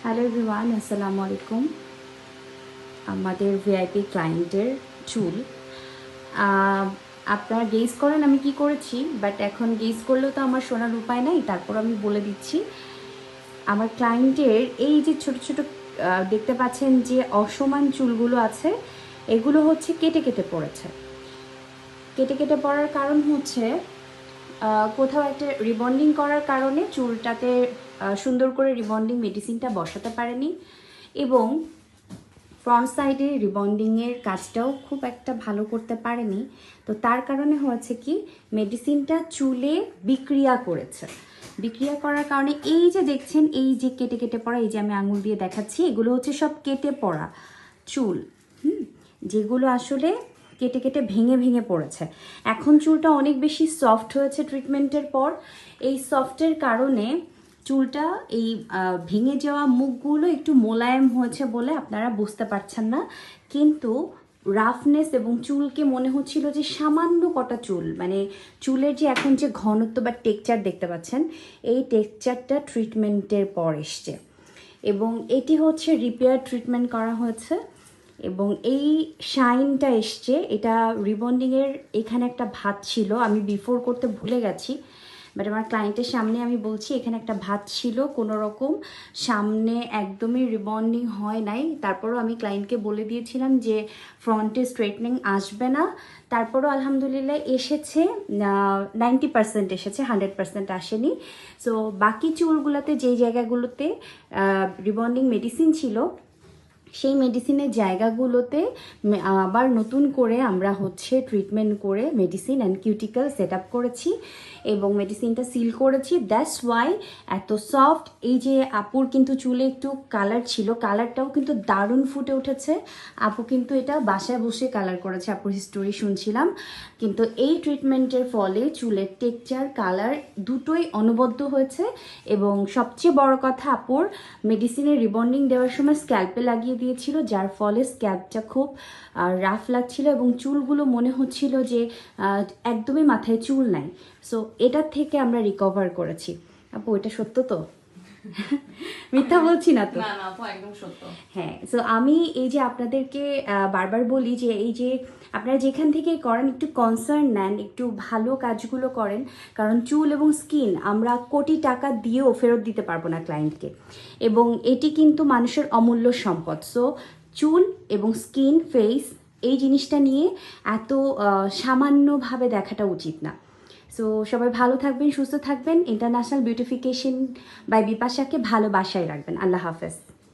Hello everyone, আসসালামু আলাইকুম। আমাদের ভিআইপি ক্লায়েন্টের চুল আপনারা গেস করেন আমি কি করেছি, বাট এখন গেস করলেও তো আমার শোনার উপায় নাই, তারপর আমি বলে দিচ্ছি। আমার ক্লায়েন্টের এই যে ছোট ছোট দেখতে পাচ্ছেন যে অসমান চুলগুলো আছে, এগুলো হচ্ছে কেটে কেটে পড়েছে। কেটে কেটে পড়ার কারণ হচ্ছে কোথাও একটা রিবন্ডিং করার কারণে চুলটাতে সুন্দর করে রিবন্ডিং মেডিসিনটা বসাতে পারেনি, এবং ফ্রন্ট সাইডে রিবন্ডিংয়ের কাজটাও খুব একটা ভালো করতে পারেনি। তো তার কারণে হয়েছে কি, মেডিসিনটা চুলে বিক্রিয়া করেছে। বিক্রিয়া করার কারণে এই যে দেখছেন, এই যে কেটে কেটে পড়া, এই যে আমি আঙুল দিয়ে দেখাচ্ছি, এগুলো হচ্ছে সব কেটে পড়া চুল, যেগুলো আসলে কেটে কেটে ভেঙে ভেঙে পড়েছে। এখন চুলটা অনেক বেশি সফট হয়েছে ট্রিটমেন্টের পর। এই সফটের কারণে চুলটা এই ভেঙে যাওয়া মুখগুলো একটু মোলায়েম হয়েছে বলে আপনারা বুঝতে পারছেন না, কিন্তু রাফনেস এবং চুলকে মনে হচ্ছিল যে সামান্য কটা চুল, মানে চুলের যে এখন যে ঘনত্ব বা টেক্সচার দেখতে পাচ্ছেন, এই টেক্সচারটা ট্রিটমেন্টের পর এসছে, এবং এটি হচ্ছে রিপেয়ার ট্রিটমেন্ট করা হয়েছে, এবং এই শাইনটা এসছে। এটা রিবন্ডিংয়ের এখানে একটা ভাঁজ ছিল, আমি বিফোর করতে ভুলে গেছি, বাট আমার ক্লায়েন্টের সামনে আমি বলছি এখানে একটা ভাঁজ ছিল, কোনো রকম সামনে একদমই রিবন্ডিং হয় নাই। তারপরও আমি ক্লায়েন্টকে বলে দিয়েছিলাম যে ফ্রন্টে স্ট্রেটনিং আসবে না, তারপরও আলহামদুলিল্লাহ এসেছে, 90% এসেছে, 100% আসেনি। সো বাকি চুলগুলোতে যেই জায়গাগুলোতে রিবন্ডিং মেডিসিন ছিল, সেই মেডিসিনের জায়গাগুলোতে আবার নতুন করে আমরা হচ্ছে ট্রিটমেন্ট করে medicine and cuticle set up করেছি এবং মেডিসিনটা সিল করেছি। দ্যাটস ওয়াই এত সফট। এই যে আপুর কিন্তু চুলে একটু কালার ছিল, কালারটাও কিন্তু দারুণ ফুটে উঠেছে। আপু কিন্তু এটা বাসায় বসে কালার করেছে, আপুর হিস্টোরি শুনছিলাম। কিন্তু এই ট্রিটমেন্টের ফলে চুলের টেক্সচার, কালার দুটোই অনবদ্য হয়েছে, এবং সবচেয়ে বড় কথা, আপুর মেডিসিনের রিবন্ডিং দেওয়ার সময় স্ক্যাল্পে লাগিয়ে দিয়েছিল, যার ফলে স্ক্যাল্পটা খুব রাফ লাগছিল এবং চুলগুলো মনে হচ্ছিল যে একদমই মাথায় চুল নাই। সো এটার থেকে আমরা রিকভার করেছি। আপু এটা সত্য তো? মিথ্যা বলছি না তো? না না আপু, একদম সত্য। হ্যাঁ, সো আমি এই যে আপনাদেরকে বারবার বলি যে এই যে আপনারা যেখান থেকে করেন একটু কনসার্ন নেন, একটু ভালো কাজগুলো করেন, কারণ চুল এবং স্কিন আমরা কোটি টাকা দিয়েও ফেরত দিতে পারবো না ক্লায়েন্টকে, এবং এটি কিন্তু মানুষের অমূল্য সম্পদ। সো চুল এবং স্কিন, ফেস, এই জিনিসটা নিয়ে এত সামান্যভাবে দেখাটা উচিত না। সো সবাই ভালো থাকবেন, সুস্থ থাকবেন। ইন্টারন্যাশনাল বিউটিফিকেশন বাই বিপাশাকে ভালোবাসায় রাখবেন। আল্লাহ হাফেজ।